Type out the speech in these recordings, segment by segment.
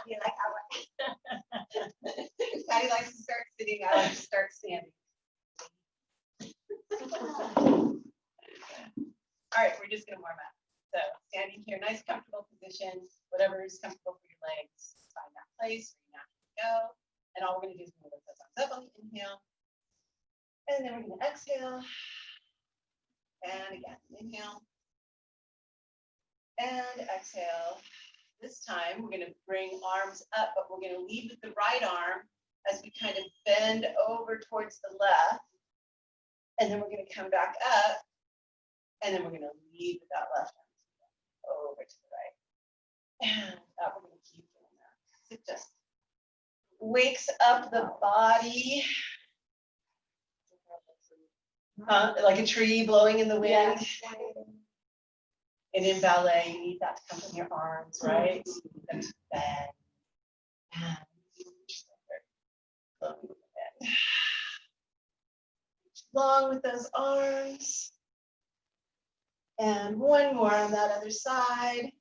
You like how Patty likes to start sitting. I like to start standing. All right, we're just gonna warm up. So standing here, nice comfortable position, whatever is comfortable for your legs. Find that place where you naturally go. And all we're gonna do is move those arms up on the inhale. And then we're gonna exhale. And again, inhale. And exhale. This time we're gonna bring arms up, but we're gonna lead with the right arm as we kind of bend over towards the left. And then we're gonna come back up. And then we're gonna lead with that left arm over to the right. And up, we're gonna keep doing that. It just wakes up the body. Like a tree blowing in the wind. Yes. And in ballet, you need that to come from your arms, right? So you need them to bend. And blowing in the wind. Long with those arms. And one more on that other side.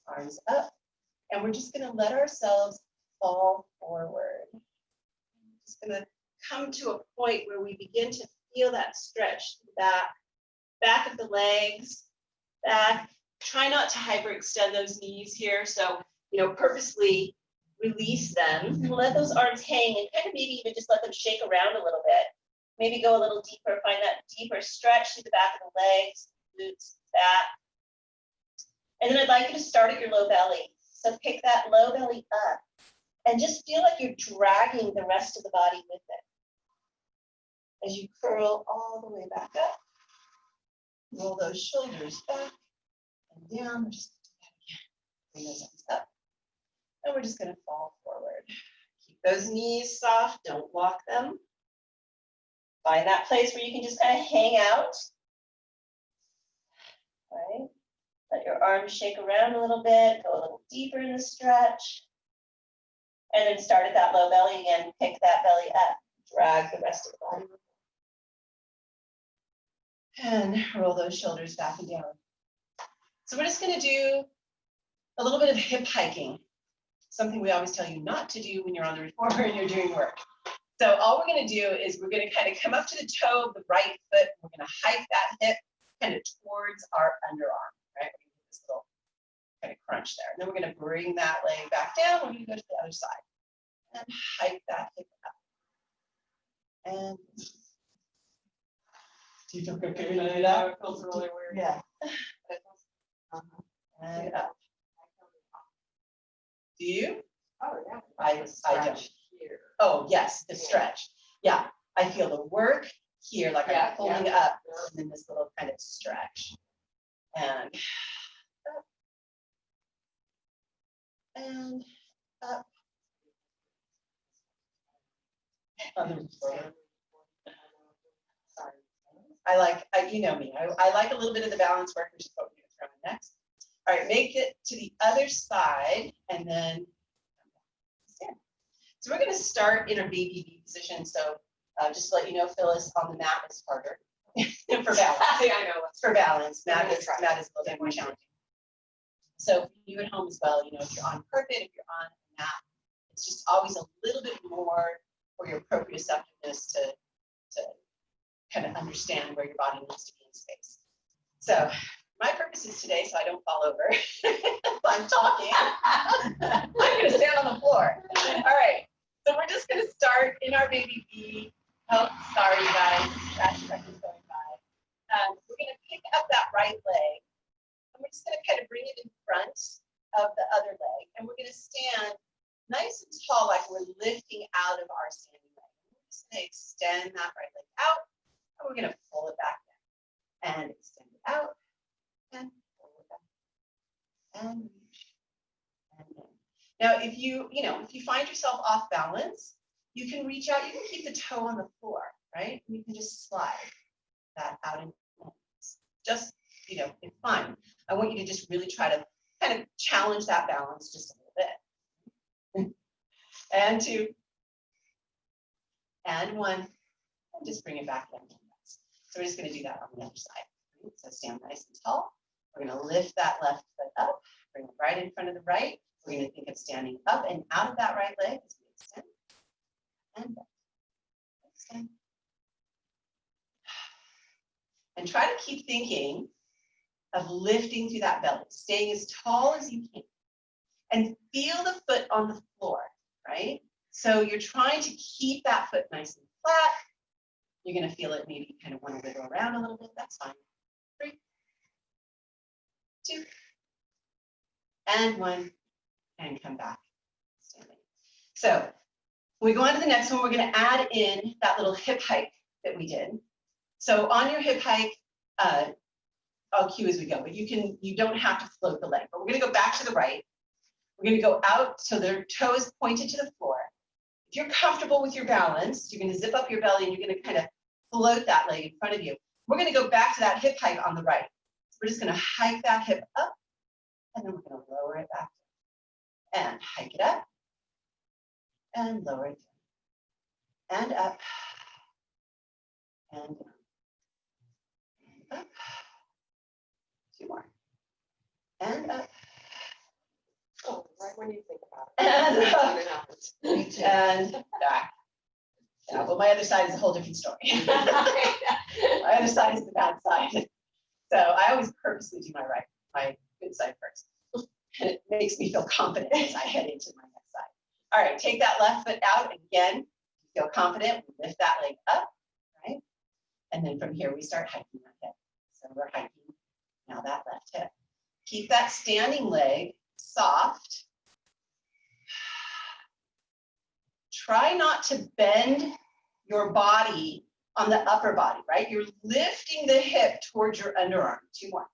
Arms up. And we're just going to let ourselves fall forward. We're just going to come to a point where we begin to feel that stretch to the back of the legs, back. Try not to hyperextend those knees here. So, purposely release them. Let those arms hang and kind of maybe even just let them shake around a little bit. Maybe go a little deeper, find that deeper stretch to the back of the legs, glutes, back. And then I'd like you to start at your low belly. So pick that low belly up and just feel like you're dragging the rest of the body with it. As you curl all the way back up, roll those shoulders back and down. We're just going to do that again. Bring those arms up. And we're just going to fall forward. Keep those knees soft, don't lock them. Find that place where you can just kind of hang out. Right? Let your arms shake around a little bit, go a little deeper in the stretch. And then start at that low belly again, pick that belly up, drag the rest of the body. And roll those shoulders back and down. So we're just going to do a little bit of hip hiking, something we always tell you not to do when you're on the reformer and you're doing work. So all we're going to do is we're going to kind of come up to the toe of the right foot. We're going to hike that hip kind of towards our underarm, right? We're going to do this little kind of crunch there. And then we're going to bring that leg back down. We're going to go to the other side and hike that hip up. And do you feel good doing that? It feels really weird. Yeah. And up. Do you? Oh, yeah. I don't. Oh, yes, the stretch. Yeah, I feel the work here, like I'm pulling up, and then this little kind of stretch. And up. And up. I like, you know me, I like a little bit of the balance work, which is what we're going to throw in next. All right, make it to the other side, and then stand. So we're going to start in our baby position. So just to let you know, Phyllis, on the mat is harder for balance. I know. For balance, mat is a little bit more challenging. So for you at home as well, if you're on carpet, if you're on a mat, it's just always a little bit more for your proprioceptiveness to kind of understand where your body needs to be in space. So my purpose is today, so I don't fall over. I'm talking. I'm going to stand on the floor. All right. So we're just going to start in our baby V. Oh, sorry, guys. That truck is going by. We're going to pick up that right leg. And we're just going to kind of bring it in front of the other leg. And we're going to stand nice and tall, like we're lifting out of our standing leg. We're just going to extend that right leg out. And we're going to pull it back down. And extend it out. And pull it back. And reach. And in. Now, if you find yourself off balance, you can reach out. You can keep the toe on the floor, right? And you can just slide that out and in. Just, it's fine. I want you to just really try to kind of challenge that balance just a little bit. And two. And one. And just bring it back in. So we're just going to do that on the other side. So stand nice and tall. We're going to lift that left foot up. bring it right in front of the right. We're going to think of standing up and out of that right leg as we extend and back. Extend. And try to keep thinking of lifting through that belly, staying as tall as you can. And feel the foot on the floor, right? So you're trying to keep that foot nice and flat. You're going to feel it, maybe kind of want to wiggle around a little bit. That's fine. 3, 2, and 1, and come back. Standing. So when we go on to the next one, we're going to add in that little hip hike that we did. So on your hip hike, I'll cue as we go, but you don't have to float the leg. But we're going to go back to the right. We're going to go out so their toe is pointed to the floor. If you're comfortable with your balance, you're going to zip up your belly and you're going to kind of float that leg in front of you. We're going to go back to that hip hike on the right. So we're just going to hike that hip up, and then we're going to lower it back down. And hike it up, and lower it down. And up, and down. And up. 2 more. And up. Oh, right when you think about And it. up. It happens. And back. Yeah, but my other side is a whole different story. My other side is the bad side. So I always purposely do my good side first. And it makes me feel confident as I head into my next side. All right, take that left foot out. Again, you feel confident, lift that leg up, right? And then from here, we start hiking that hip. So we're hiking now that left hip. Keep that standing leg soft. Try not to bend your body on the upper body, right? You're lifting the hip towards your underarm. 2 more.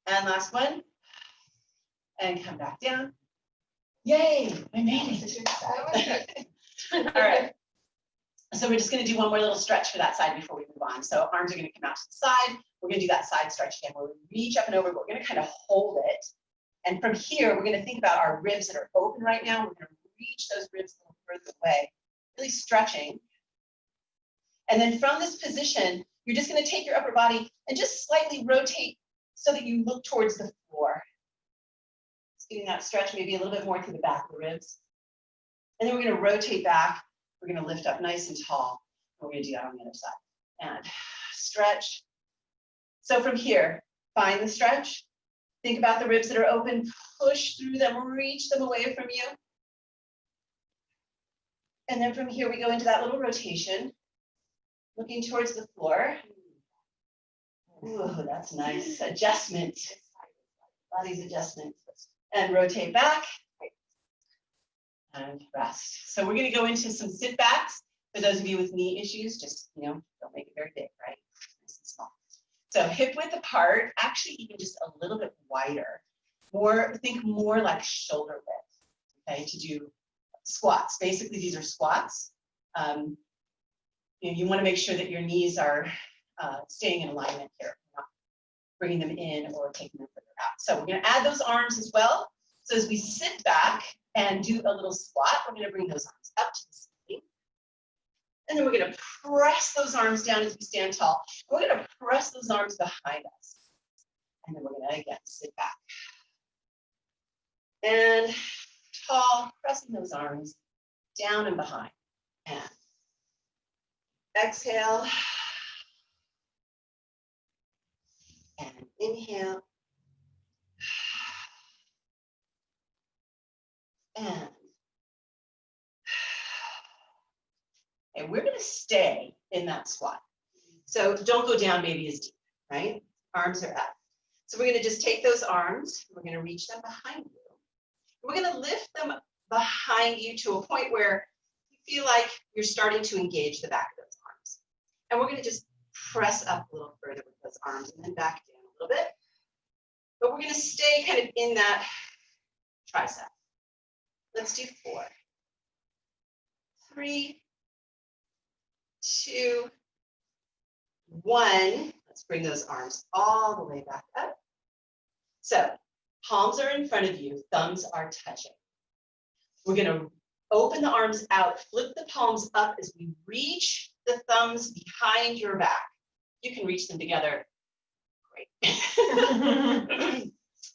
And last one. And come back down. Yay, I made it. All right. So we're just going to do one more little stretch for that side before we move on. So arms are going to come out to the side. We're going to do that side stretch again where we reach up and over, but we're going to kind of hold it. And from here, we're going to think about our ribs that are open right now. We're going to reach those ribs a little further away, really stretching. And then from this position, you're just going to take your upper body and just slightly rotate so that you look towards the floor. Just getting that stretch maybe a little bit more through the back of the ribs. And then we're going to rotate back. We're going to lift up nice and tall. And we're going to do that on the other side. And stretch. So from here, find the stretch. Think about the ribs that are open. Push through them. Reach them away from you. And then from here, we go into that little rotation, looking towards the floor. Ooh, that's nice. Adjustment. Body's adjustment. And rotate back. And rest. So we're going to go into some sit backs. For those of you with knee issues, just, don't make it very big, right? Nice and small. So hip width apart, actually even just a little bit wider. Think more like shoulder width, okay, to do squats. Basically, these are squats. You want to make sure that your knees are staying in alignment here, not bringing them in or taking them further out. So we're going to add those arms as well. So as we sit back and do a little squat, we're going to bring those arms up to the ceiling. And then we're going to press those arms down as we stand tall. We're going to press those arms behind us. And then we're going to, again, sit back. And tall, pressing those arms down and behind. And exhale. And inhale. And we're going to stay in that squat. So don't go down maybe as deep, right? Arms are up. So we're going to just take those arms. We're going to reach them behind you. We're going to lift them behind you to a point where you feel like you're starting to engage the back of those arms. And we're going to just press up a little further with those arms and then back down a little bit. But we're going to stay kind of in that tricep. Let's do 4, 3, 2, 1. Let's bring those arms all the way back up. So palms are in front of you, thumbs are touching. We're going to open the arms out, flip the palms up as we reach the thumbs behind your back. You can reach them together great.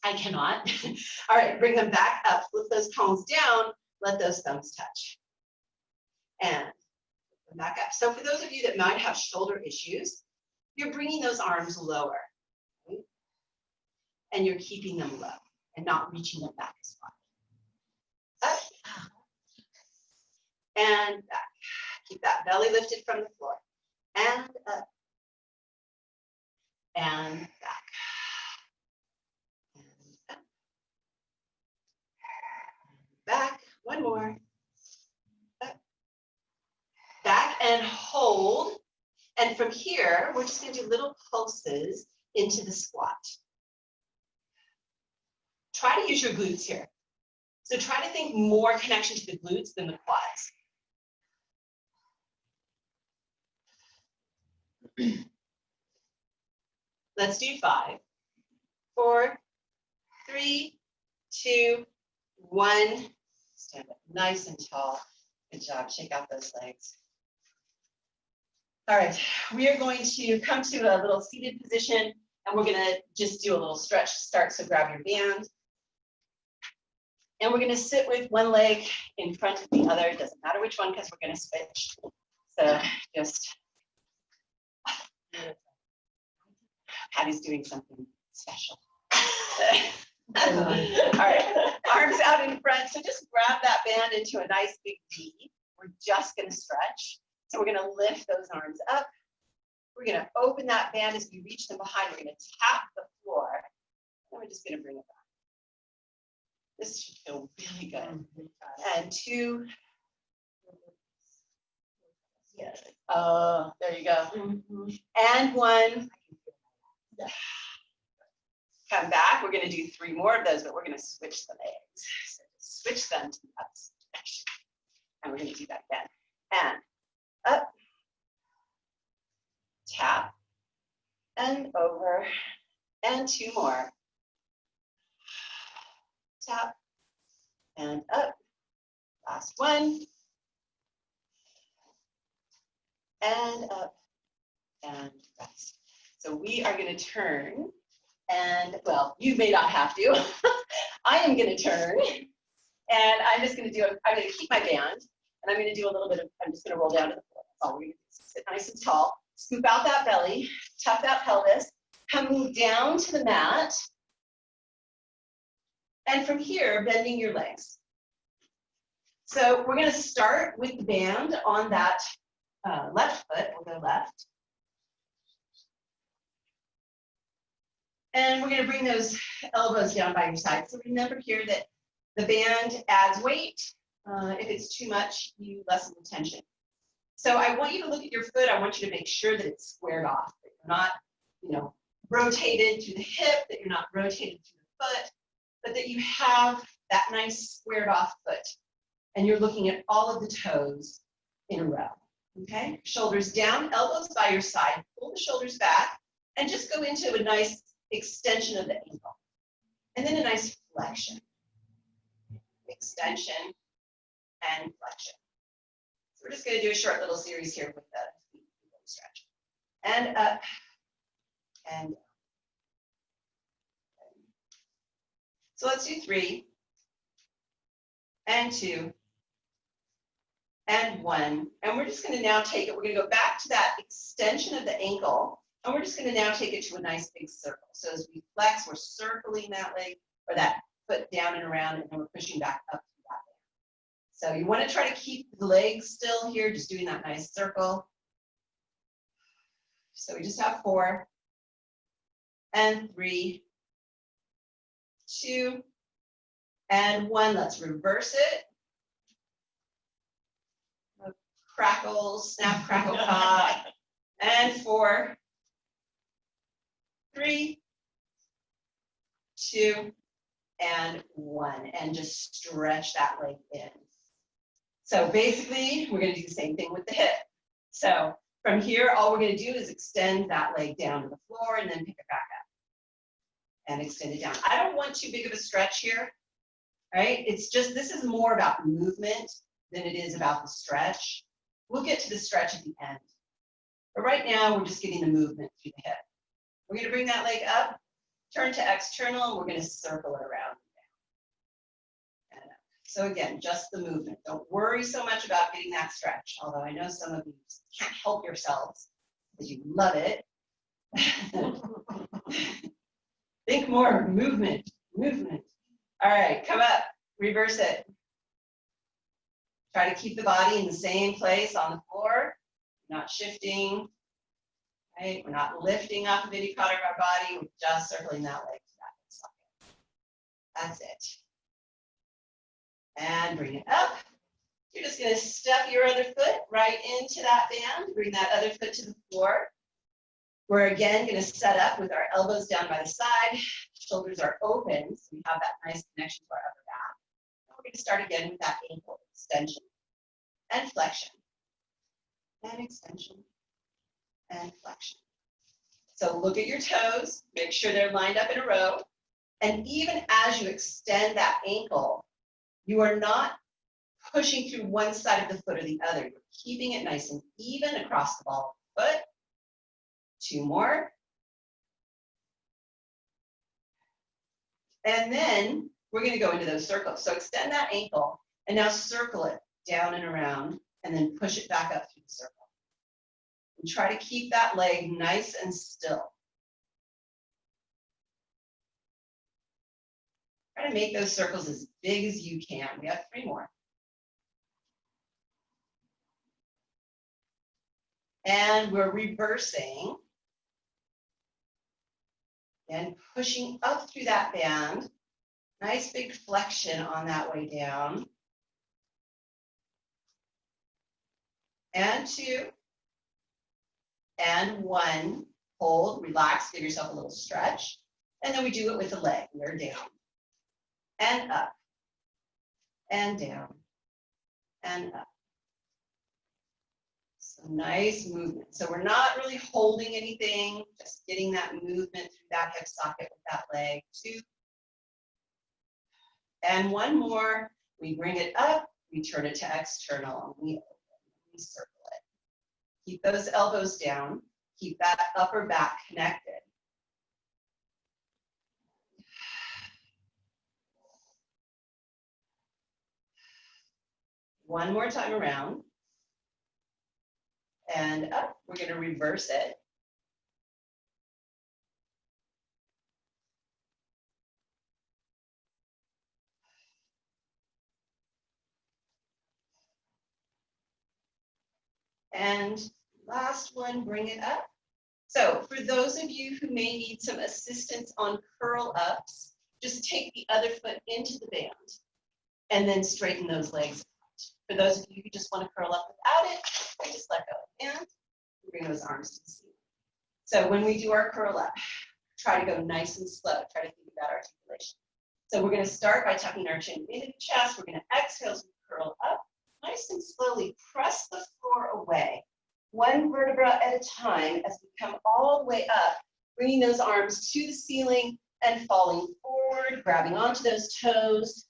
I cannot. All right, bring them back up. Flip those palms down. Let those thumbs touch. And flip them back up. So for those of you that might have shoulder issues, you're bringing those arms lower. Right? And you're keeping them low and not reaching them back as far. Up. And back. Keep that belly lifted from the floor. And up. And back. And up. Back. One more. Up. Back and hold. And from here, we're just going to do little pulses into the squat. Try to use your glutes here. So try to think more connection to the glutes than the quads. Let's do 5, 4, 3, 2, 1. Stand up nice and tall. Good job. Shake out those legs. All right, we are going to come to a little seated position, and we're going to just do a little stretch to start. So grab your band. And we're going to sit with one leg in front of the other. It doesn't matter which one because we're going to switch. So just, Patty's doing something special. All right, arms out in front. So just grab that band into a nice big V. We're just going to stretch. So we're going to lift those arms up. We're going to open that band as we reach them behind. We're going to tap the floor. And we're just going to bring it back. This should feel really good. And 2. Yes. Oh, there you go. And 1. Come back. We're going to do 3 more of those, but we're going to switch the legs. So switch them to the opposite direction. And we're going to do that again. And up. Tap. And over. And 2 more. Tap and up. Last one. And up and rest. So we are going to turn and, well, you may not have to. I am going to turn and I'm just going to do, I'm going to keep my band and I'm going to do a little bit of, I'm just going to roll down to the floor. That's all we're going to do. Sit nice and tall. Scoop out that belly. Tuck that pelvis. Come down to the mat. And from here, bending your legs. So we're going to start with the band on that left foot. We'll go left. And we're going to bring those elbows down by your side. So remember here that the band adds weight. If it's too much, you lessen the tension. So I want you to look at your foot. I want you to make sure that it's squared off, that you're not, rotated to the hip, that you're not rotated to the foot, but that you have that nice squared off foot and you're looking at all of the toes in a row, okay? Shoulders down, elbows by your side, pull the shoulders back and just go into a nice extension of the ankle and then a nice flexion, extension and flexion. So we're just gonna do a short little series here with the stretch. And up and down. So let's do 3, and 2, and 1. And we're just going to now take it, we're going to go back to that extension of the ankle, and we're just going to now take it to a nice big circle. So as we flex, we're circling that leg, or that foot down and around, and then we're pushing back up to that leg. So you want to try to keep the legs still here, just doing that nice circle. So we just have 4, and 3, 2, and 1. Let's reverse it. Crackle, snap, crackle, pop. And 4, 3, 2, and 1. And just stretch that leg in. So basically, we're going to do the same thing with the hip. So from here, all we're going to do is extend that leg down to the floor and then pick it back up. And extend it down. I don't want too big of a stretch here, right? It's just, this is more about movement than it is about the stretch. We'll get to the stretch at the end. But right now, we're just getting the movement through the hip. We're gonna bring that leg up, turn to external, and we're gonna circle it around. And up. So again, just the movement. Don't worry so much about getting that stretch, although I know some of you just can't help yourselves because you love it. Think more, movement, movement. All right, come up, reverse it. Try to keep the body in the same place on the floor, not shifting, right? We're not lifting off of any part of our body, we're just circling that leg to that socket. That's it. And bring it up. You're just gonna step your other foot right into that band, bring that other foot to the floor. We're again gonna set up with our elbows down by the side, shoulders are open, so we have that nice connection to our upper back. And we're gonna start again with that ankle extension and flexion, and extension and flexion. So look at your toes, make sure they're lined up in a row, and even as you extend that ankle, you are not pushing through one side of the foot or the other. You're keeping it nice and even across the ball of the foot. 2 more. And then we're going to go into those circles. So extend that ankle and now circle it down and around and then push it back up through the circle. And try to keep that leg nice and still. Try to make those circles as big as you can. We have 3 more. And we're reversing and pushing up through that band. Nice big flexion on that way down. And 2. And 1. Hold, relax, give yourself a little stretch. And then we do it with the leg. We're down. And up. And down. And up. So nice movement. So we're not really holding anything, just getting that movement through that hip socket with that leg. 2. And 1 more. We bring it up, we turn it to external, and we open, we circle it. Keep those elbows down, keep that upper back connected. One more time around. And up, we're going to reverse it. And last one, bring it up. So for those of you who may need some assistance on curl ups, just take the other foot into the band and then straighten those legs out. For those of you who just want to curl up without it, we just let go and bring those arms to the ceiling. So when we do our curl up, try to go nice and slow. Try to think about articulation. So we're going to start by tucking our chin into the chest. We're going to exhale as we curl up. Nice and slowly press the floor away, 1 vertebra at a time as we come all the way up, bringing those arms to the ceiling and falling forward, grabbing onto those toes,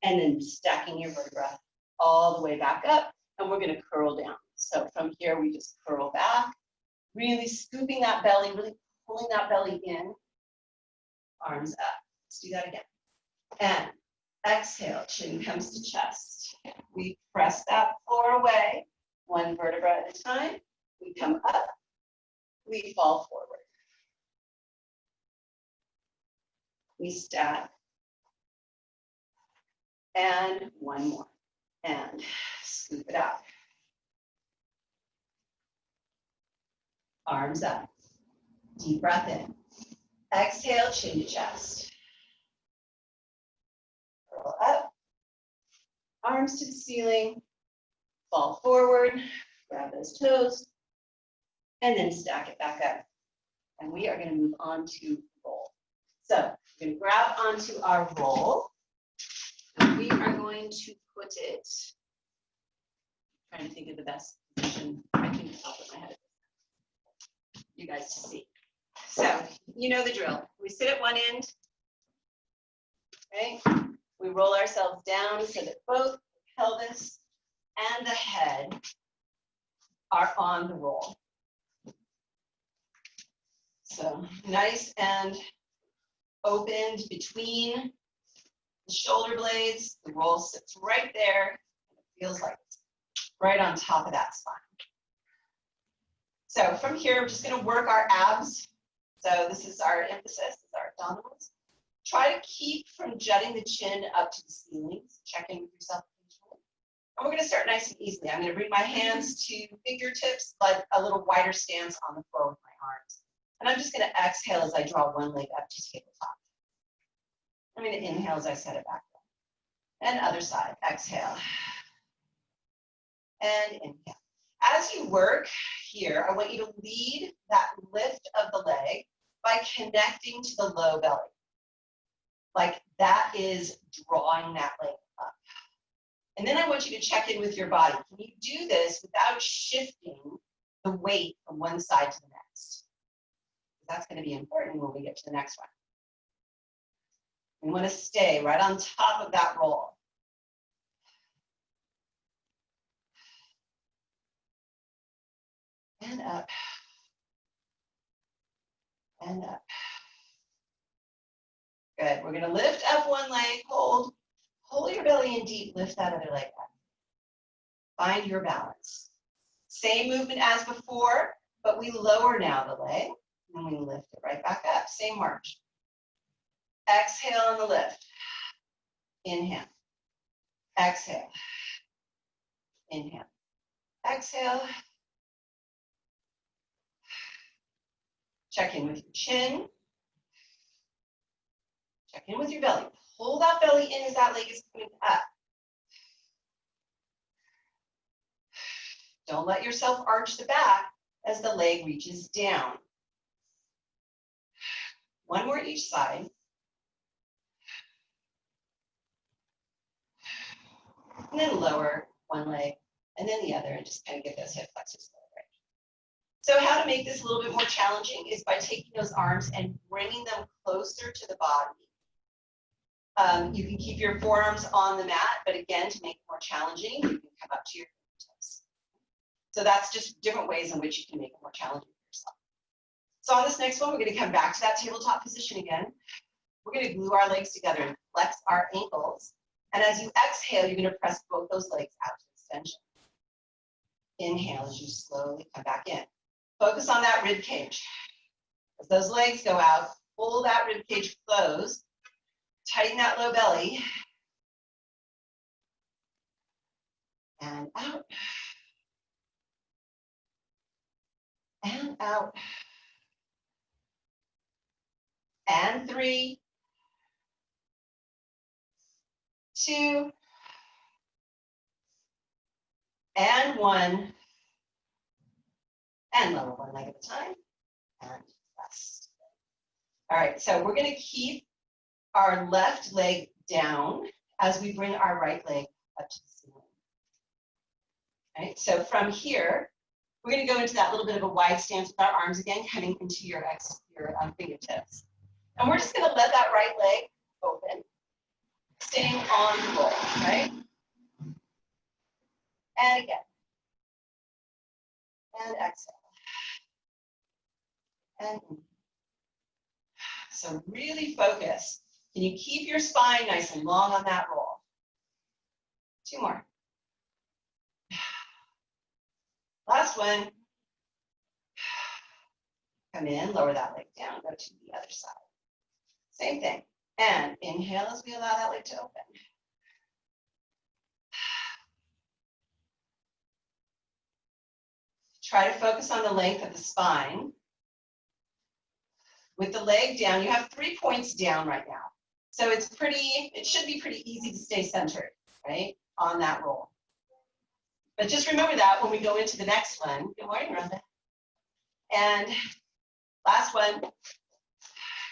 and then stacking your vertebra all the way back up, and we're going to curl down. So from here, we just curl back, really scooping that belly, really pulling that belly in, arms up. Let's do that again. And exhale, chin comes to chest. We press that floor away, 1 vertebra at a time. We come up, we fall forward. We stack. And 1 more. And scoop it out. Arms up. Deep breath in. Exhale, chin to chest. Curl up. Arms to the ceiling. Fall forward. Grab those toes. And then stack it back up. And we are going to move on to roll. So we're going to grab onto our roll. And we are going to put it, trying to think of the best position I can help with my head. You guys to see. So you know the drill. We sit at one end, right? We roll ourselves down so that both the pelvis and the head are on the roll. So nice and opened between the shoulder blades. The roll sits right there. It feels like it's right on top of that spine. So from here, we're just going to work our abs. So this is our emphasis, is our abdominals. Try to keep from jutting the chin up to the ceiling. So check in with yourself occasionally. And we're going to start nice and easily. I'm going to bring my hands to fingertips, but a little wider stance on the floor with my arms. And I'm just going to exhale as I draw one leg up to tabletop. I'm going to inhale as I set it back down. And other side, exhale. And inhale. As you work here, I want you to lead that lift of the leg by connecting to the low belly. Like that is drawing that leg up. And then I want you to check in with your body. Can you do this without shifting the weight from one side to the next? That's going to be important when we get to the next one. We want to stay right on top of that roll. And up. And up. Good. We're going to lift up one leg, hold. Pull your belly in deep, lift that other leg up. Find your balance. Same movement as before, but we lower now the leg, and we lift it right back up. Same march. Exhale on the lift. Inhale. Exhale. Inhale. Exhale. Check in with your chin. Check in with your belly. Pull that belly in as that leg is coming up. Don't let yourself arch the back as the leg reaches down. One more each side. And then lower one leg and then the other and just kind of get those hip flexors forward. So how to make this a little bit more challenging is by taking those arms and bringing them closer to the body. You can keep your forearms on the mat, but again, to make it more challenging, you can come up to your fingertips. So that's just different ways in which you can make it more challenging for yourself. So on this next one, we're going to come back to that tabletop position again. We're going to glue our legs together and flex our ankles. And as you exhale, you're going to press both those legs out to extension. Inhale as you slowly come back in. Focus on that rib cage. As those legs go out, pull that rib cage closed. Tighten that low belly. And out. And out. And 3, 2, and 1. And lower one leg at a time. And rest. All right, so we're going to keep our left leg down as we bring our right leg up to the ceiling. All right, so from here, we're going to go into that little bit of a wide stance with our arms again, coming into your fingertips. And we're just going to let that right leg open, staying on the roll, right? And again. And exhale. And so really focus. Can you keep your spine nice and long on that roll? 2 more. Last one. Come in, lower that leg down, go to the other side. Same thing. And inhale as we allow that leg to open. Try to focus on the length of the spine. With the leg down, you have 3 points down right now. So it should be pretty easy to stay centered, right, on that roll. But just remember that when we go into the next one. Good morning, Rhonda. And last one,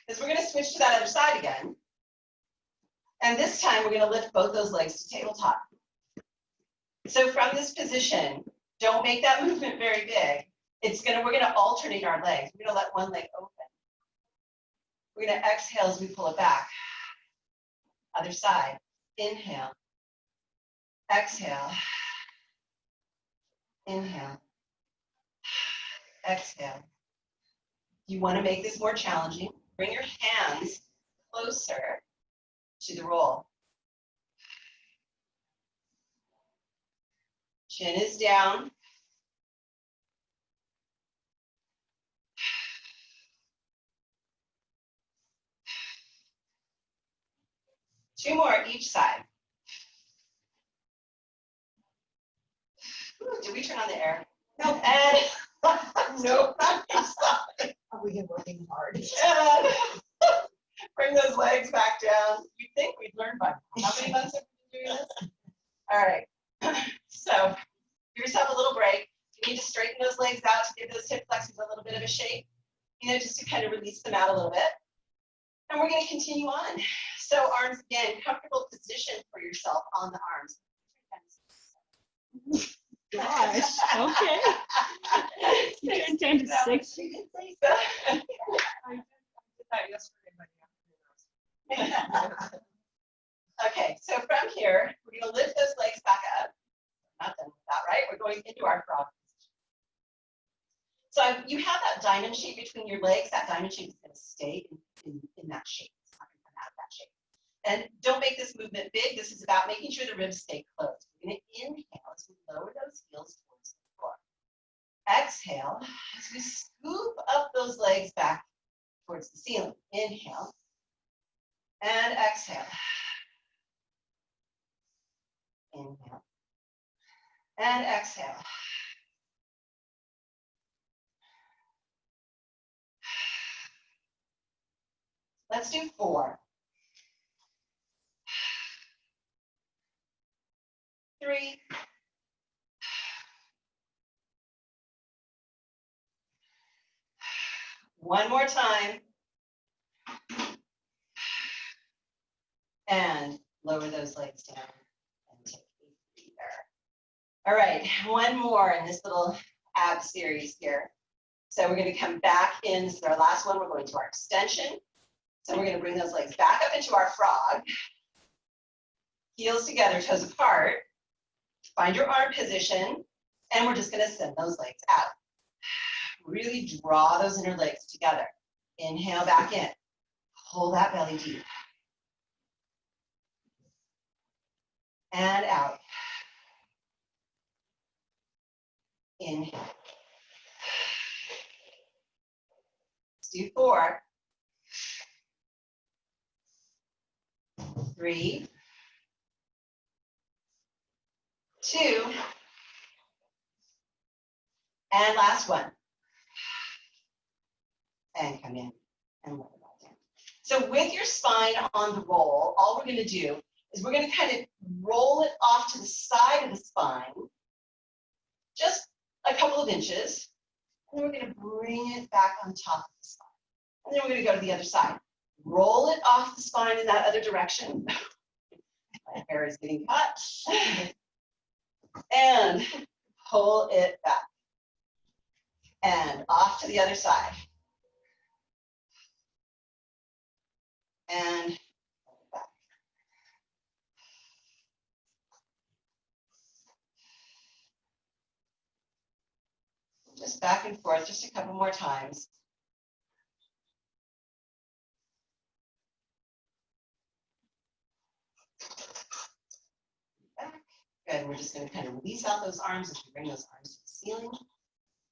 is we're going to switch to that other side again. And this time we're going to lift both those legs to tabletop. So from this position, don't make that movement very big. We're going to alternate our legs. We're going to let one leg open. We're going to exhale as we pull it back. Other side. Inhale. Exhale. Inhale. Exhale. you want to make this more challenging, bring your hands closer to the roll. Chin is down. Two more each side. Ooh, did we turn on the air? No. And no, not each side. Are we working hard? And bring those legs back down. You'd think we'd learn by now. How many months have we been doing this? All right. So give yourself a little break. You need to straighten those legs out to give those hip flexors a little bit of a shake, just to kind of release them out a little bit. And we're going to continue on. So arms again, comfortable position for yourself on the arms. Gosh, okay. You turned 10 to 6. She did say so. I did that yesterday, but yeah. Okay, so from here, we're going to lift those legs back up. Not done with that, right? We're going into our frog position. So you have that diamond shape between your legs. That diamond shape is going to stay in that shape. It's not going to come out of that shape. And don't make this movement big. This is about making sure the ribs stay closed. We're going to inhale as we lower those heels towards the floor. Exhale as we scoop up those legs back towards the ceiling. Inhale and exhale. Inhale and exhale. Let's do 4. 3. 1 more time. And lower those legs down and take a breather. All right, 1 more in this little ab series here. So we're going to come back in. This is our last one. We're going to our extension. So we're going to bring those legs back up into our frog. Heels together, toes apart. Find your arm position. And we're just going to send those legs out. Really draw those inner legs together. Inhale back in. Pull that belly deep. And out. Inhale. Let's do 4. 3. 2. And last one. And come in and lower that down. So with your spine on the roll, all we're going to do is we're going to kind of roll it off to the side of the spine, just a couple of inches, and then we're going to bring it back on top of the spine. And then we're going to go to the other side. Roll it off the spine in that other direction. My hair is getting cut. And pull it back. And off to the other side. And back. Just back and forth, just a couple more times. Back. Good. We're just going to kind of release out those arms as we bring those arms to the ceiling.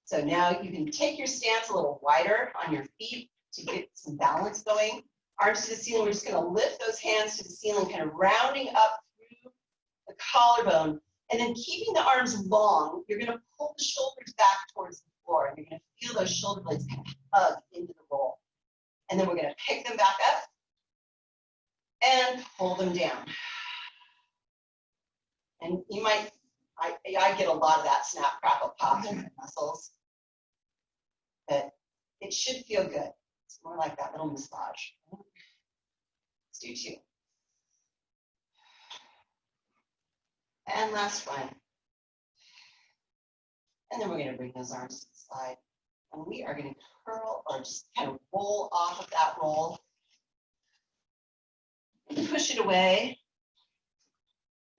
So now you can take your stance a little wider on your feet to get some balance going. Arms to the ceiling. We're just going to lift those hands to the ceiling, kind of rounding up through the collarbone. And then keeping the arms long, you're going to pull the shoulders back towards the floor. And you're going to feel those shoulder blades kind of hug into the roll. And then we're going to pick them back up and pull them down. And you might, I get a lot of that snap, crackle, pop in my muscles. But it should feel good. It's more like that little massage. Let's do 2. And last one. And then we're going to bring those arms to the side. And we are going to curl or just kind of roll off of that roll. Push it away.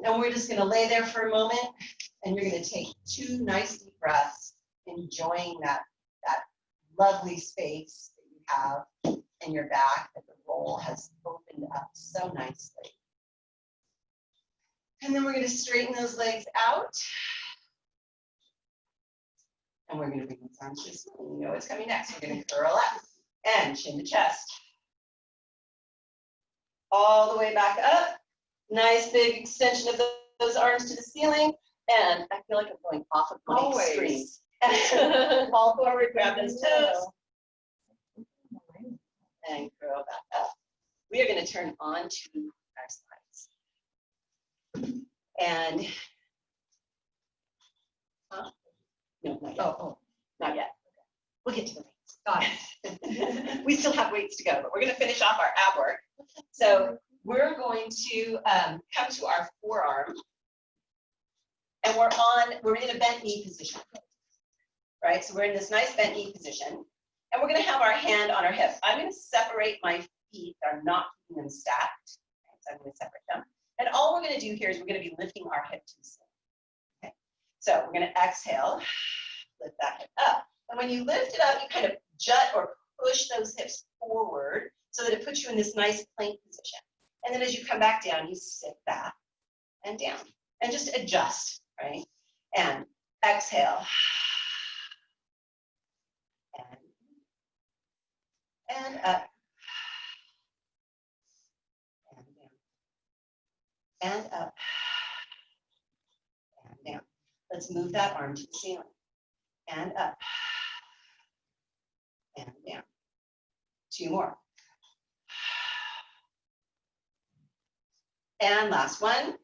And we're just going to lay there for a moment. And you're going to take 2 nice deep breaths, enjoying that lovely space that you have in your back that the roll has opened up so nicely. And then we're going to straighten those legs out. And we're going to bring these arms to the ceiling. You know what's coming next. We're going to curl up and chin to chest. All the way back up. Nice big extension of those arms to the ceiling. And I feel like I'm going off of my screen. Fall forward, grab those toes. And curl back up. We are going to turn on to our slides. And no, not yet. Not yet. We'll get to the weights. Got it. We still have weights to go, but we're going to finish off our ab work. So we're going to come to our forearm, and we're in a bent knee position, right? So we're in this nice bent knee position, and we're going to have our hand on our hip. I'm going to separate my feet. I'm not keeping them stacked, right? So I'm going to separate them. And all we're going to do here is we're going to be lifting our hip to the ceiling. Okay. So we're going to exhale, lift that hip up. And when you lift it up, you kind of jut or push those hips forward so that it puts you in this nice plank position. And then as you come back down, you sit back and down and just adjust, right? And exhale. And up. And down. And up. And down. Let's move that arm to the ceiling. And up. And down. 2 more. And last one.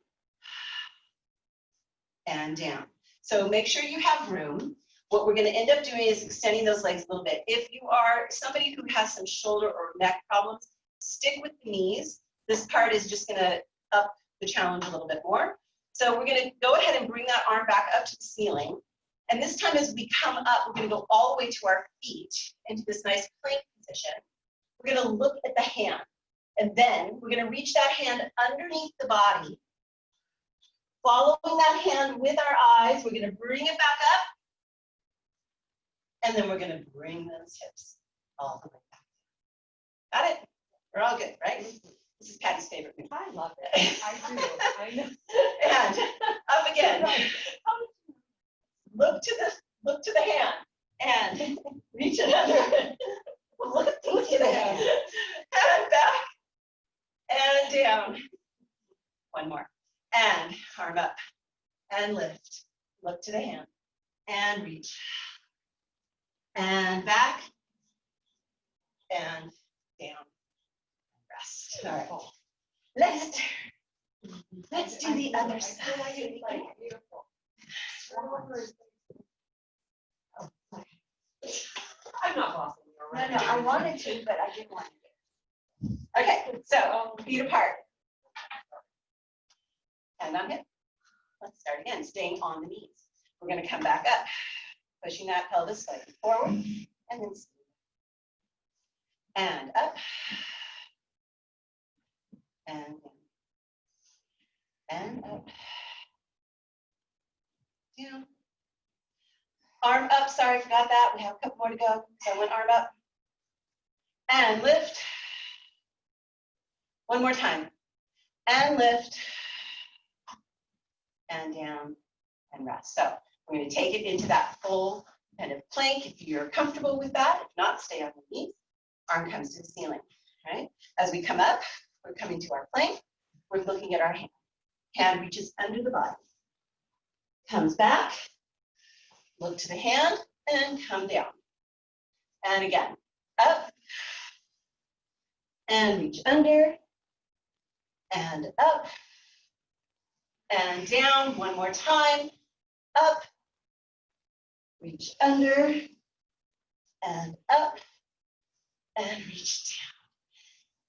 And down. So make sure you have room. What we're going to end up doing is extending those legs a little bit. If you are somebody who has some shoulder or neck problems, stick with the knees. This part is just going to up the challenge a little bit more. So we're going to go ahead and bring that arm back up to the ceiling. And this time as we come up, we're going to go all the way to our feet into this nice plank position. We're going to look at the hand. And then we're going to reach that hand underneath the body. Following that hand with our eyes, we're going to bring it back up. And then we're going to bring those hips all the way back. Got it? We're all good, right? This is Patty's favorite move. I love it. I do. I know. And up again. Look to the hand and reach it under. Look to the hand. And back and down. One more. And arm up and lift. Look to the hand and reach. And back and down. Rest. All right. Let's do the other side. Beautiful. I'm not bossing you around. No, I wanted to, but I didn't want to. Okay, so feet apart. Hand on hip. Let's start again, staying on the knees. We're going to come back up, pushing that pelvis slightly forward, and then and up, and down, and up, down. Arm up, sorry, forgot that. We have a couple more to go. So one arm up, and lift. One more time, and lift, and down, and rest. So we're going to take it into that full kind of plank if you're comfortable with that. If not, stay on the knees. Arm comes to the ceiling, right? As we come up, we're coming to our plank. We're looking at our hand. Hand reaches under the body. Comes back. Look to the hand and come down. And again, up. And reach under. And up. And down. One more time. Up. Reach under. And up. And reach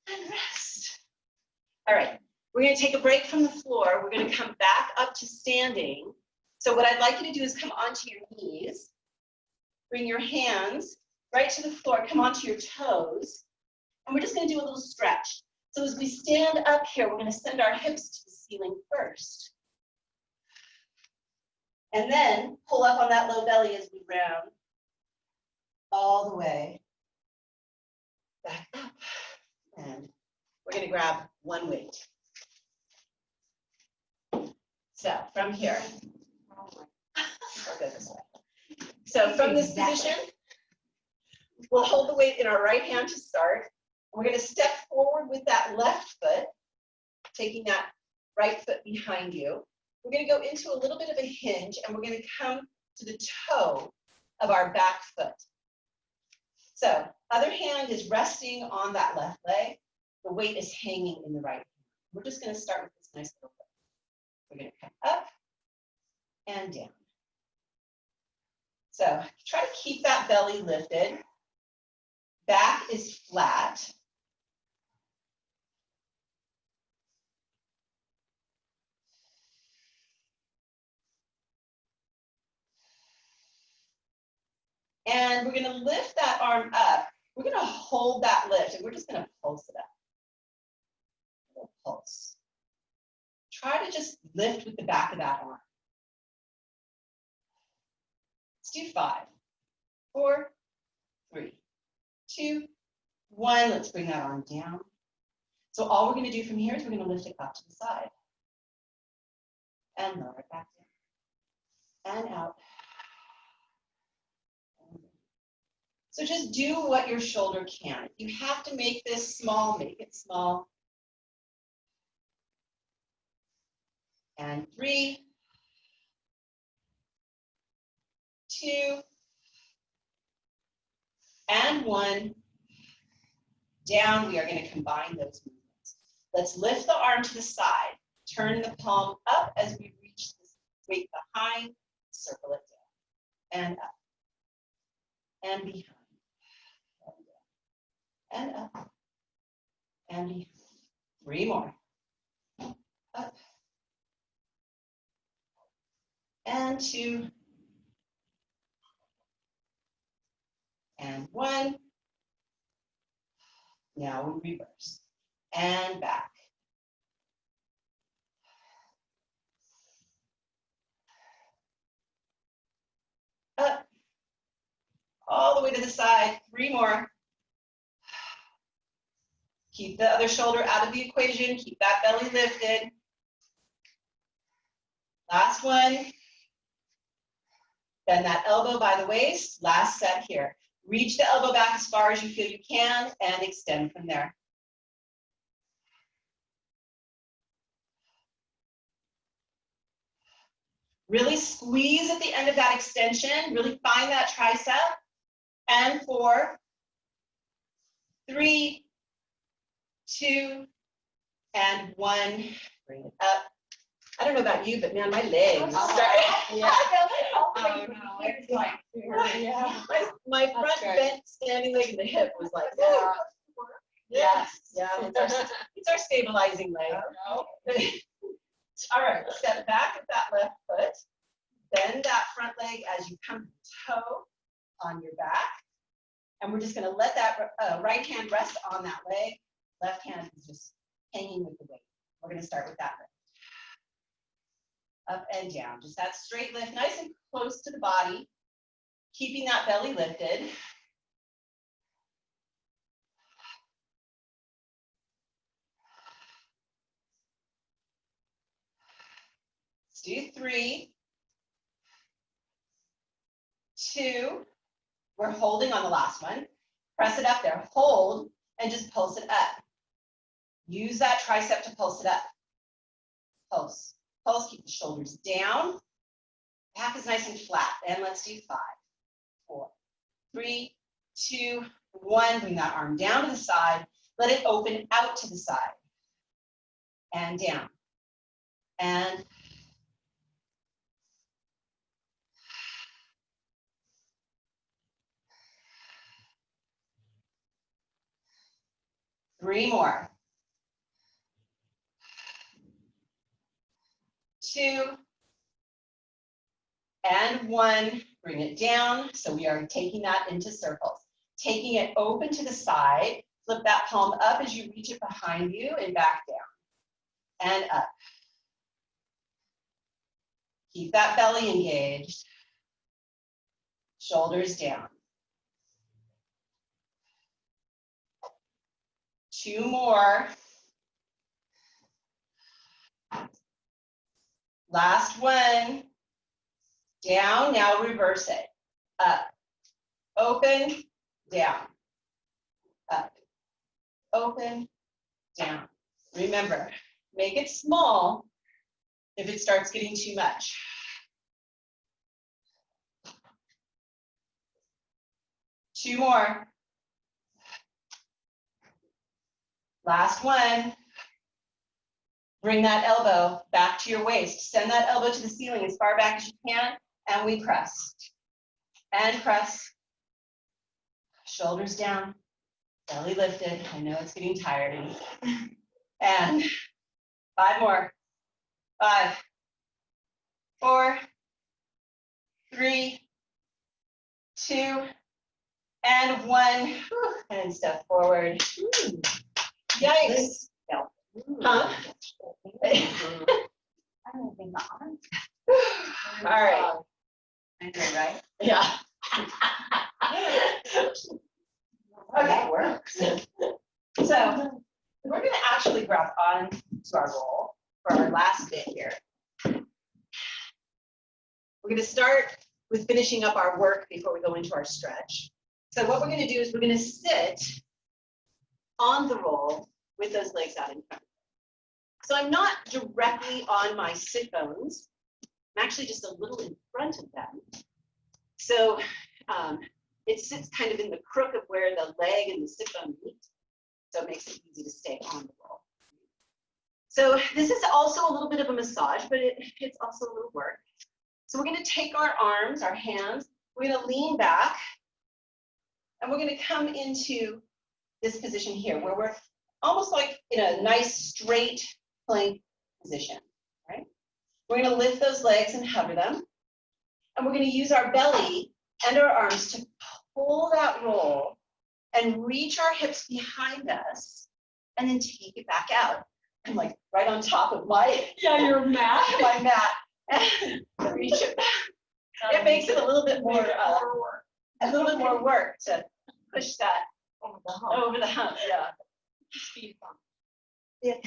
down. And rest. All right. We're going to take a break from the floor. We're going to come back up to standing. So what I'd like you to do is come onto your knees. Bring your hands right to the floor. Come onto your toes. And we're just going to do a little stretch. So as we stand up here, we're going to send our hips to the ceiling first. And then pull up on that low belly as we round all the way back up. And we're going to grab one weight. So from here, I'll go this way. So from this position, we'll hold the weight in our right hand to start. We're going to step forward with that left foot, taking that right foot behind you. We're going to go into a little bit of a hinge, and we're going to come to the toe of our back foot. So other hand is resting on that left leg. The weight is hanging in the right hand. We're just going to start with this nice little foot. We're going to come up and down. So try to keep that belly lifted. Back is flat. And we're going to lift that arm up. We're going to hold that lift, and we're just going to pulse it up. A little pulse. Try to just lift with the back of that arm. Let's do 5, 4, 3, 2, 1. Let's bring that arm down. So all we're going to do from here is we're going to lift it up to the side. And lower it back down. And out. So just do what your shoulder can. If you have to make this small, make it small. And 3, 2, and 1. Down, we are going to combine those movements. Let's lift the arm to the side. Turn the palm up as we reach this weight behind. Circle it down. And up. And behind. And up. And behind. 3 more. Up. And 2. And 1. Now we reverse. And back. Up. All the way to the side. 3 more. Keep the other shoulder out of the equation. Keep that belly lifted. Last one. Bend that elbow by the waist. Last set here. Reach the elbow back as far as you feel you can and extend from there. Really squeeze at the end of that extension. Really find that tricep. And 4, 3, 2, and 1. Bring it up. I don't know about you, but man, my legs start. Yeah. Oh, no, it's like, yeah. My front good. bent standing leg and the hip was like, Yeah. yes, yeah, it's our stabilizing leg. All right, step back with that left foot. Bend that front leg as you come to the toe on your back. And we're just going to let that right hand rest on that leg. Left hand is just hanging with the weight. We're going to start with that lift. Up and down, just that straight lift, nice and close to the body, keeping that belly lifted. Let's do 3, 2, we're holding on the last one. Press it up there, hold, and just pulse it up. Use that tricep to pulse it up. Pulse. Pulse, keep the shoulders down. Back is nice and flat. And let's do 5, 4, 3, 2, 1. Bring that arm down to the side. Let it open out to the side. And down. And three more. 2, and 1. Bring it down. So we are taking that into circles. Taking it open to the side. Flip that palm up as you reach it behind you and back down. And up. Keep that belly engaged. Shoulders down. 2 more. Last one. Down, now reverse it. Up, open, down. Up, open, down. Remember, make it small if it starts getting too much. Two more. Last one. Bring that elbow back to your waist. Send that elbow to the ceiling as far back as you can, and we press. And press. Shoulders down, belly lifted. I know it's getting tiring. And 5 more. 5, 4, 3, 2, and 1. And step forward. Yikes. No. Huh? I don't think the arms. All right. I know, right? Yeah. Oh, that works. So we're going to actually grab on to our roll for our last bit here. We're going to start with finishing up our work before we go into our stretch. So what we're going to do is we're going to sit on the roll with those legs out in front. So I'm not directly on my sit bones. I'm actually just a little in front of them. So it sits kind of in the crook of where the leg and the sit bone meet. So it makes it easy to stay on the roll. So this is also a little bit of a massage, but it's also a little work. So we're going to take our arms, our hands, we're going to lean back, and we're going to come into this position here where we're almost like in a nice straight plank position, right? We're going to lift those legs and hover them, and we're going to use our belly and our arms to pull that roll and reach our hips behind us, and then take it back out. I'm like right on top of my your mat. my mat, and reach it back. It makes it a little bit more work to push that over the hump. Yeah. Speed bump. Yeah.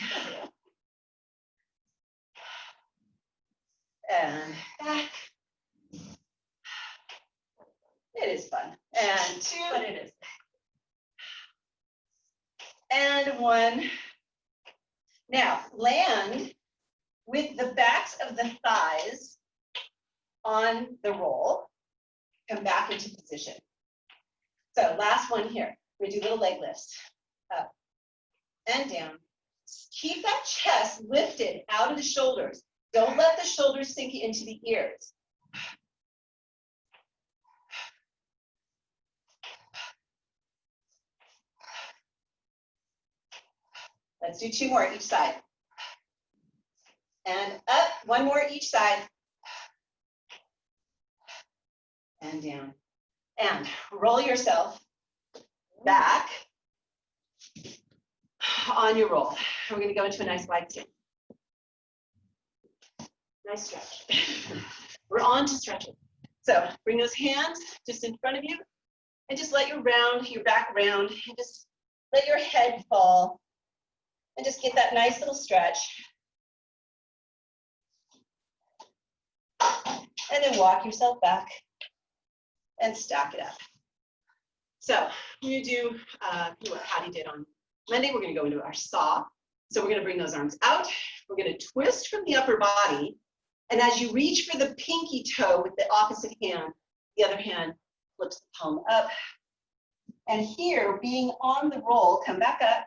And back. It is fun. And 2. But it is. And 1. Now land with the backs of the thighs on the roll. Come back into position. So last one here. We're gonna do little leg lifts. Up and down. Keep that chest lifted out of the shoulders. Don't let the shoulders sink into the ears. Let's do 2 more each side. And up, 1 more each side. And down. And roll yourself back on your roll. We're going to go into a nice wide sit. Nice stretch. We're on to stretching. So bring those hands just in front of you and just let your back round, and just let your head fall. And just get that nice little stretch. And then walk yourself back and stack it up. So we're going to do what Patty did on Monday. We're going to go into our saw. So we're going to bring those arms out. We're going to twist from the upper body. And as you reach for the pinky toe with the opposite hand, the other hand flips the palm up. And here, being on the roll, come back up.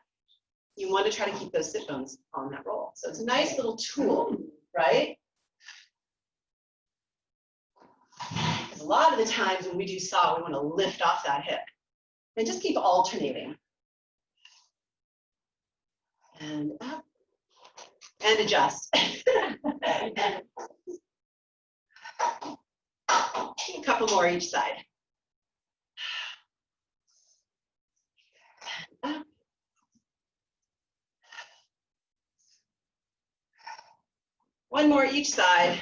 You want to try to keep those sit bones on that roll. So it's a nice little tool, right? Because a lot of the times when we do saw, we want to lift off that hip. And just keep alternating. And up. And adjust. A couple more each side. And up. One more each side.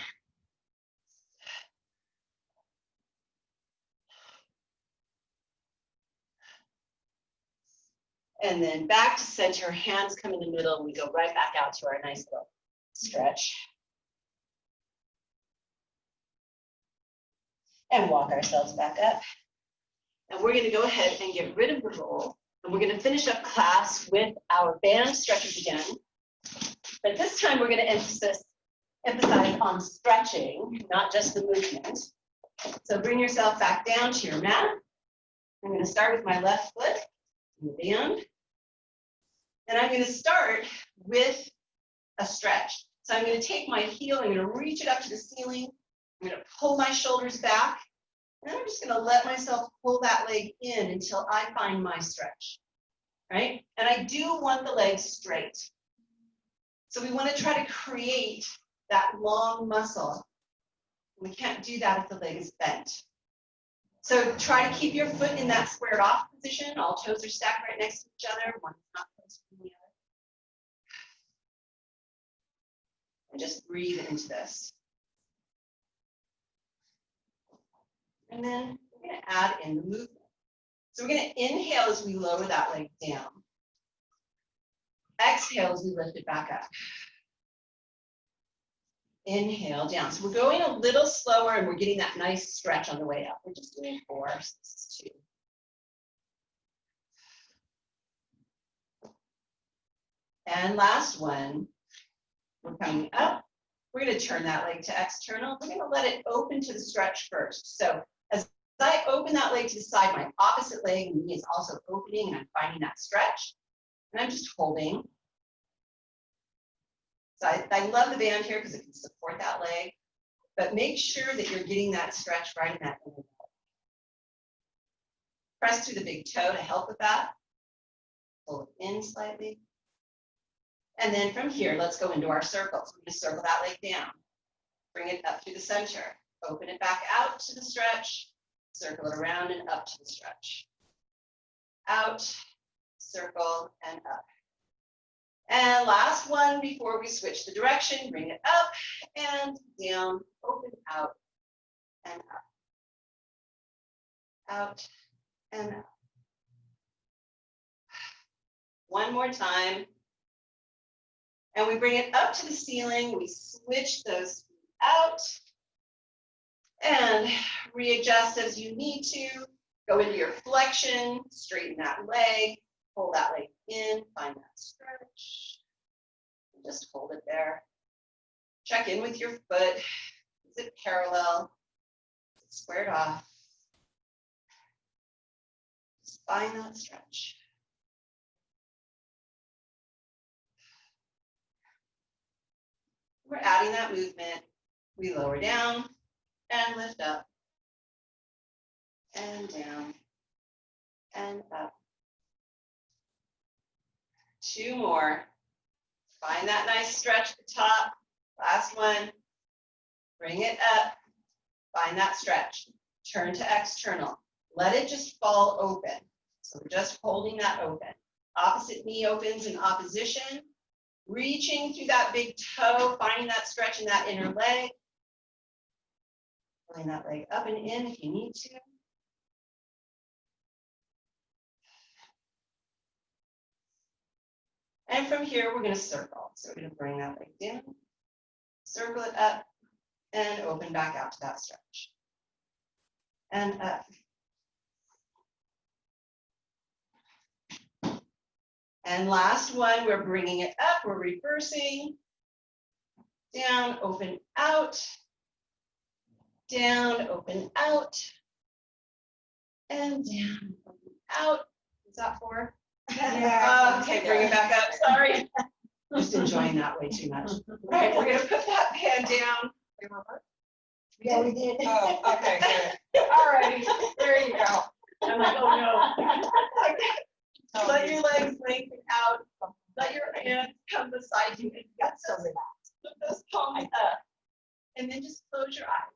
And then back to center, hands come in the middle, and we go right back out to our nice little stretch. And walk ourselves back up. And we're gonna go ahead and get rid of the roll. And we're gonna finish up class with our band stretches again. But this time we're gonna emphasize on stretching, not just the movement. So bring yourself back down to your mat. I'm gonna start with my left foot in the band. And I'm gonna start with a stretch. So I'm gonna take my heel, I'm gonna reach it up to the ceiling. I'm gonna pull my shoulders back. And I'm just gonna let myself pull that leg in until I find my stretch, right? And I do want the legs straight. So we wanna try to create that long muscle. We can't do that if the leg is bent. So try to keep your foot in that squared off position. All toes are stacked right next to each other. One's not close to the other. And just breathe into this. And then we're going to add in the movement. So we're going to inhale as we lower that leg down. Exhale as we lift it back up. Inhale down. So we're going a little slower and we're getting that nice stretch on the way up. We're just doing 4, so this is 2. And last one, we're coming up. We're going to turn that leg to external. We're going to let it open to the stretch first. So as I open that leg to the side, my opposite leg and knee is also opening and I'm finding that stretch. And I'm just holding. So I love the band here because it can support that leg, but make sure that you're getting that stretch right in that inner leg. Press through the big toe to help with that. Pull it in slightly. And then from here, let's go into our circle. So we're going to circle that leg down. Bring it up through the center. Open it back out to the stretch. Circle it around and up to the stretch. Out, circle, and up. And last one before we switch the direction, bring it up and down, open out and up. Out and up. One more time. And we bring it up to the ceiling. We switch those feet out and readjust as you need to. Go into your flexion, straighten that leg. Pull that leg in, find that stretch. And just hold it there. Check in with your foot. Is it parallel? Is it squared off? Just find that stretch. We're adding that movement. We lower down and lift up and down and up. 2 more. Find that nice stretch at the top. Last one. Bring it up. Find that stretch. Turn to external. Let it just fall open. So we're just holding that open. Opposite knee opens in opposition. Reaching through that big toe, finding that stretch in that inner leg. Pulling that leg up and in if you need to. And from here, we're going to circle. So we're going to bring that leg down, circle it up, and open back out to that stretch. And up. And last one, we're bringing it up. We're reversing. Down, open, out. Down, open, out. And down, open, out. Is that 4? Yeah. Okay, bring it back up. Sorry. Just enjoying that way too much. All right, we're going to put that hand down. Yeah, we did. Oh, okay, good. All righty, there you go. I'm like, oh no. Let your legs lengthen out. Let your hands come beside you and get so relaxed. Put those palms up. And then just close your eyes.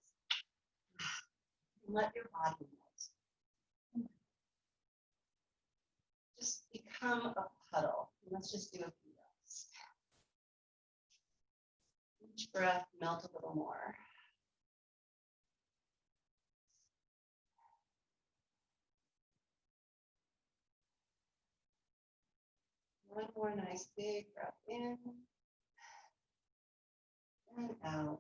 And let your body melt. Just become a puddle. Let's just do a few breaths. Each breath, melt a little more. one more nice big breath in and out.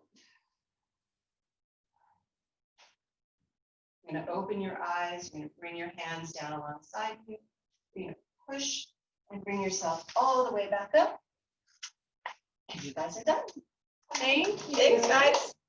You're going to open your eyes. You're going to bring your hands down alongside you. You're going to push and bring yourself all the way back up. And you guys are done. Thank you. Thanks, guys.